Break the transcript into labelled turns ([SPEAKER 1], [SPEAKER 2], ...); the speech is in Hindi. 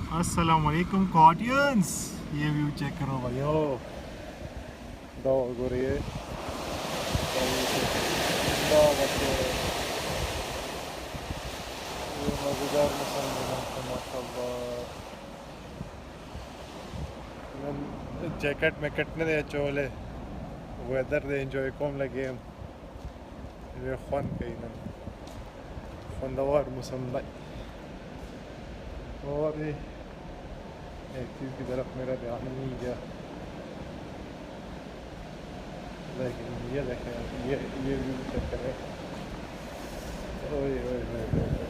[SPEAKER 1] अस्सलामुअलैकुम ऑडियंस, ये व्यू चेक करो भाइयों। डॉग हो रही है ये मज़ेदार मौसम है माशाल्लाह। जैकेट में कटने दे चोले वेदर दे एंजॉय कौन लगे ये ख़ुन कहीं खुंदवार मौसम और एक चीज़ की तरफ मेरा ध्यान नहीं गया, लेकिन ये देखें, ये व्यू चेक करें। ओए ओए ओए